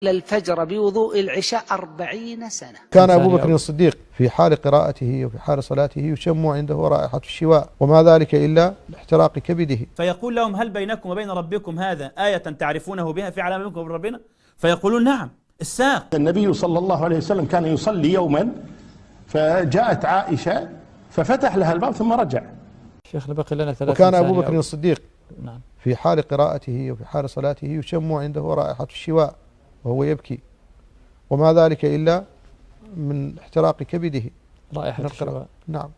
الفجر بوضوء العشاء 40 سنة. كان أبو بكر الصديق في حال قراءته وفي حال صلاته يشم عنده رائحة الشواء، وما ذلك إلا لاحتراق كبده. فيقول لهم: هل بينكم وبين ربكم هذا آية تعرفونه بها في علامة بينكم وبين ربنا؟ فيقولون: نعم. الساق. النبي صلى الله عليه وسلم كان يصلي يوما، فجاءت عائشة ففتح لها الباب ثم رجع. شيخنا بقي لنا 30 وكان ثانية. أبو بكر الصديق نعم في حال قراءته وفي حال صلاته يشم عنده رائحة الشواء وهو يبكي، وما ذلك إلا من احتراق كبده. رائحة الشواء. نعم.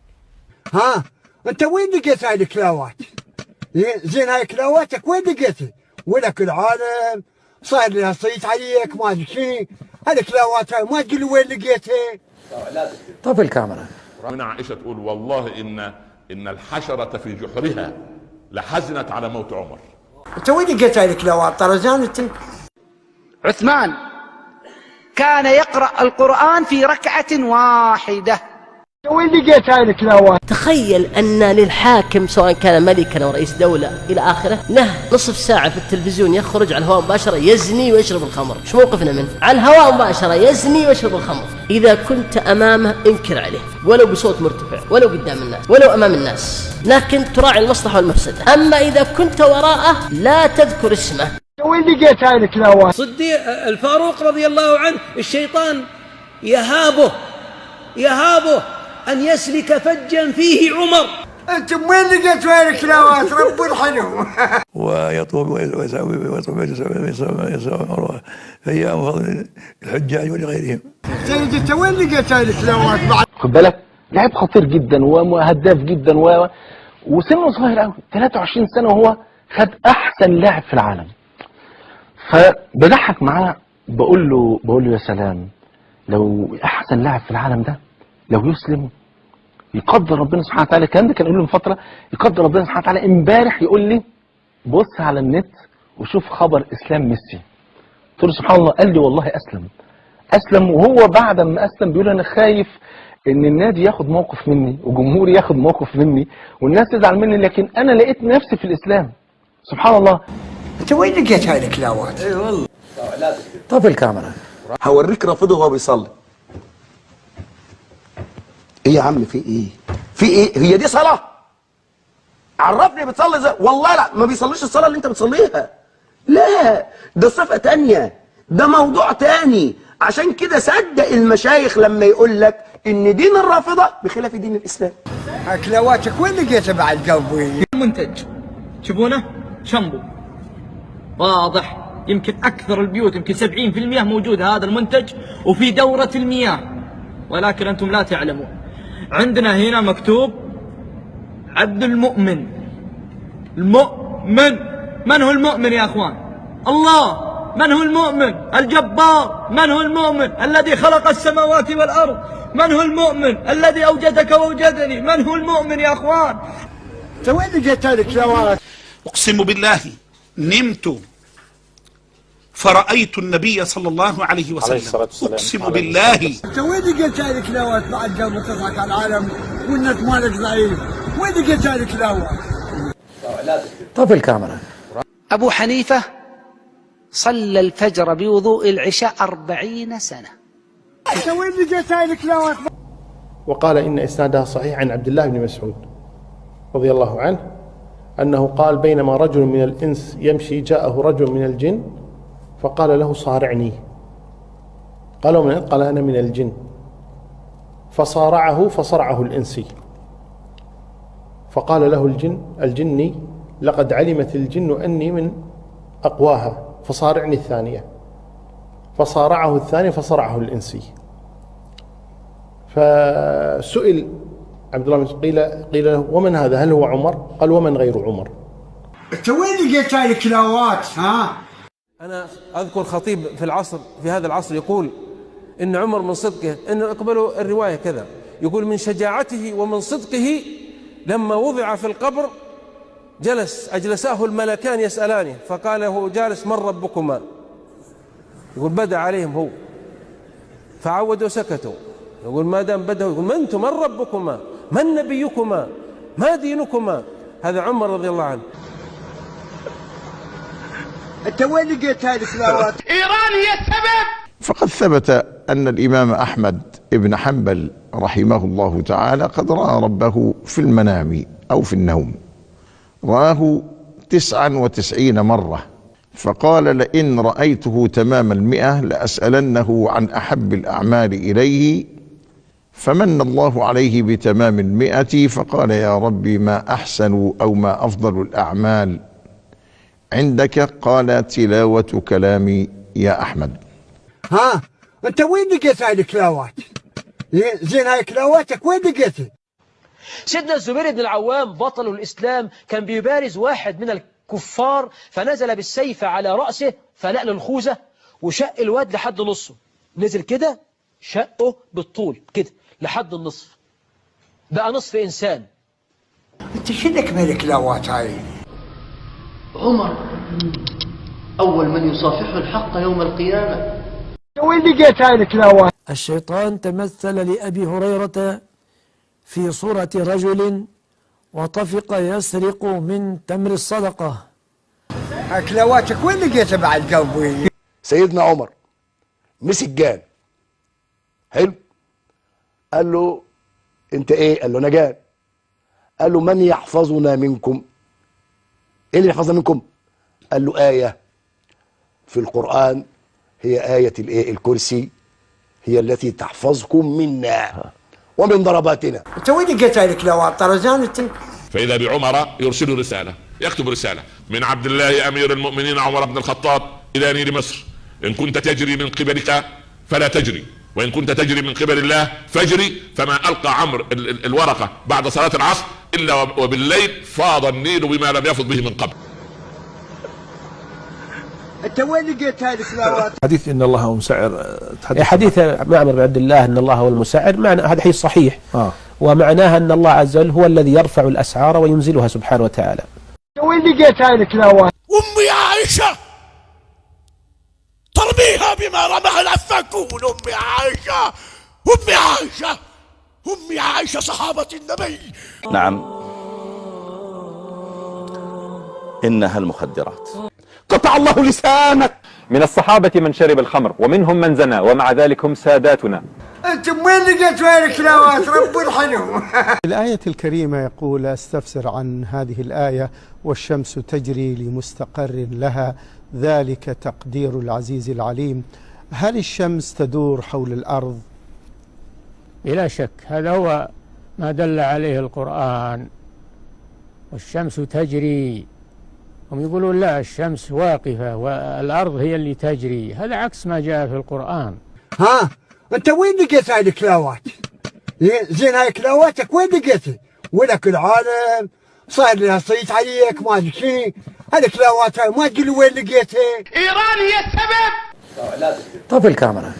ها انت وين لقيت هاي الكلاوات؟ زين هاي كلاواتك وين لقيتها؟ ولك العالم صاير لها صيت عليك ما ادري شيء، هالكلاوات هاي ما تقول لي وين لقيتها؟ طفي الكاميرا. من عائشة تقول: والله إن الحشرة في جحرها لحزنت على موت عمر. انت وين لقيت هاي الكلاوات طرزان انت؟ عثمان كان يقرأ القرآن في ركعة واحدة. وين لقيت هاي الكلاوات؟ تخيل أن للحاكم سواء كان ملكا أو رئيس دولة إلى آخره له نصف ساعة في التلفزيون يخرج على الهواء مباشرة يزني ويشرب الخمر. شو موقفنا منه؟ على الهواء مباشرة يزني ويشرب الخمر. إذا كنت أمامه انكر عليه ولو بصوت مرتفع، ولو قدام الناس، ولو أمام الناس، لكن تراعي المصلحة والمفسدة. أما إذا كنت وراءه لا تذكر اسمه. وين لقيت هاي الكلاوات؟ صديق الفاروق رضي الله عنه الشيطان يهابه أن يسلك فجا فيه عمر. أنت وين لقيت هاي الكلاوات؟ رب الحلو. ويطوف ويسوي فهي فضل الحجاج ولغيرهم. سيدي أنت وين لقيت هاي الكلاوات؟ خد بالك لاعب خطير جدا وهداف جدا وسنه صغير قوي 23 سنة وهو خد أحسن لاعب في العالم. فبضحك معاه بقول له يا سلام لو أحسن لاعب في العالم ده لو يسلم يقدر ربنا سبحانه وتعالى. الكلام ده كان يقول له من فتره، يقدر ربنا سبحانه وتعالى. امبارح يقول لي بص على النت وشوف خبر اسلام ميسي. قلت له سبحان الله. قال لي والله اسلم وهو بعد ما اسلم بيقول انا خايف ان النادي ياخد موقف مني وجمهوري ياخد موقف مني والناس تزعل مني، لكن انا لقيت نفسي في الاسلام. سبحان الله. انت وين لقيت هاي الكلاوات؟ اي والله. طفي الكاميرا. هوريك رافضه وهو بيصلي. ايه يا عم في ايه هي دي صلاة؟ عرفني بتصلي ازاي؟ والله لا ما بيصليش الصلاة اللي انت بتصليها. لا ده صفة تانية، ده موضوع تاني. عشان كده صدق المشايخ لما يقول لك ان دين الرافضة بخلاف دين الاسلام. كلاواتك وين لقيتها بعد قلبي؟ منتج تشوفونه شامبو واضح، يمكن اكثر البيوت يمكن 70% موجود هذا المنتج وفي دورة المياه، ولكن انتم لا تعلمون. عندنا هنا مكتوب عبد المؤمن. من هو المؤمن يا اخوان؟ الله. من هو المؤمن؟ الجبار. من هو المؤمن؟ الذي خلق السماوات والارض. من هو المؤمن؟ الذي اوجدك واوجدني. من هو المؤمن يا اخوان؟ انت وين لقيت هاي الكلاوات؟ اقسم بالله نمت فرأيت النبي صلى الله عليه وسلم. اقسم بالله. انت وين لقيت هاي الكلاوات بعد قبل تضحك على العالم والنت مالك ضعيف؟ وين لقيت هاي الكلاوات؟ طفي الكاميرا. أبو حنيفة صلى الفجر بوضوء العشاء 40 سنة. انت وين لقيت هاي الكلاوات؟ وقال إن إسنادها صحيح عن عبد الله بن مسعود رضي الله عنه أنه قال بينما رجل من الإنس يمشي جاءه رجل من الجن فقال له صارعني. قال ومن أنت؟ قال أنا من الجن. فصرعه الإنسي. فقال له الجني لقد علمت الجن أني من أقواها فصارعني الثانية. فصارعه الثاني فصرعه الإنسي. فسئل عبد الله بن قيل له ومن هذا؟ هل هو عمر؟ قال ومن غير عمر؟ انت وين لقيت هاي الكلاوات؟ ها؟ أنا أذكر خطيب في هذا العصر يقول إن عمر من صدقه، إن اقبلوا الرواية كذا، يقول من شجاعته ومن صدقه لما وضع في القبر أجلساه الملكان يسألانه فقال له جالس من ربكما؟ يقول بدأ عليهم هو فعودوا سكتوا. يقول ما دام بدأوا يقول من ربكما؟ من نبيكما؟ ما دينكما؟ هذا عمر رضي الله عنه. انت وين لقيت هذه الكلاوات؟ إيران هي السبب. فقد ثبت أن الإمام أحمد بن حنبل رحمه الله تعالى قد رأى ربه في المنام أو في النوم، رآه 99 مرة، فقال لئن رأيته تمام 100 لأسألنه عن أحب الأعمال إليه، فمن الله عليه بتمام 100 فقال يا ربي ما أحسن أو ما أفضل الأعمال عندك؟ قال تلاوة كلامي يا أحمد. ها انت وين لقيت هذه الكلاوات؟ زين هاي كلاواتك وين لقيتها؟ سيدنا الزبير بن العوام بطل الإسلام كان بيبارز واحد من الكفار، فنزل بالسيف على رأسه فنقل الخوذة وشق الواد لحد نصه، نزل كده شقه بالطول كده لحد النصف، بقى نصف إنسان. انت شنك بهالكلاوات هاي؟ عمر أول من يصافح الحق يوم القيامة. وين لقيت هاي الكلاوات؟ الشيطان تمثل لأبي هريرة في صورة رجل وطفق يسرق من تمر الصدقة. كلاواتك وين لقيتها بعد قلبي؟ سيدنا عمر مسك جان حلو، قال له انت ايه؟ قال له انا جان. قال له من يحفظنا منكم؟ ايه اللي يحفظنا منكم؟ قال له آية في القرآن، هي آية الايه؟ الكرسي، هي التي تحفظكم منا ومن ضرباتنا. انت وين لقيت هاي الكلاوات؟ طرزان انت؟ فإذا بعمر يرسل رسالة، يكتب رسالة من عبد الله أمير المؤمنين عمر بن الخطاب إلى نيل مصر: إن كنت تجري من قبلك فلا تجري، وإن كنت تجري من قبل الله فاجري. فما ألقى عمرو الورقة بعد صلاة العصر إلا وبالليل فاض النيل بما لم يفض به من قبل. انت وين لقيت هذه الكلاوات؟ حديث ان الله هو مسعر، حديث معمر بن عبد الله ان الله هو المسعر، معنى هذا حديث صحيح، ومعناها ان الله عز وجل هو الذي يرفع الاسعار وينزلها سبحانه وتعالى. وين لقيت هذه الكلاوات؟ أمي عائشة ترميها بما رماها العفاكون. أمي عائشة، أمي عائشة، أمي عائشة صحابة النبي. نعم، إنها المخدرات. قطع الله لسانك. من الصحابة من شرب الخمر ومنهم من زنى ومع ذلك هم ساداتنا. انتم وين لقيتوا هاي الكلاوات؟ رب الحلو. الآية الكريمة يقول استفسر عن هذه الآية: والشمس تجري لمستقر لها ذلك تقدير العزيز العليم. هل الشمس تدور حول الأرض؟ بلا شك، هذا هو ما دل عليه القرآن، والشمس تجري. هم يقولون لا، الشمس واقفة والأرض هي اللي تجري، هذا عكس ما جاء في القرآن. ها انت وين لقيت هاي الكلاوات؟ زين هاي كلاواتك وين لقيتها؟ ولك العالم صار لها صيت عليك ما ادري شيء، هاي الكلاوات هاي ما تقول وين لقيتها؟ إيران هي السبب. طفي الكاميرا.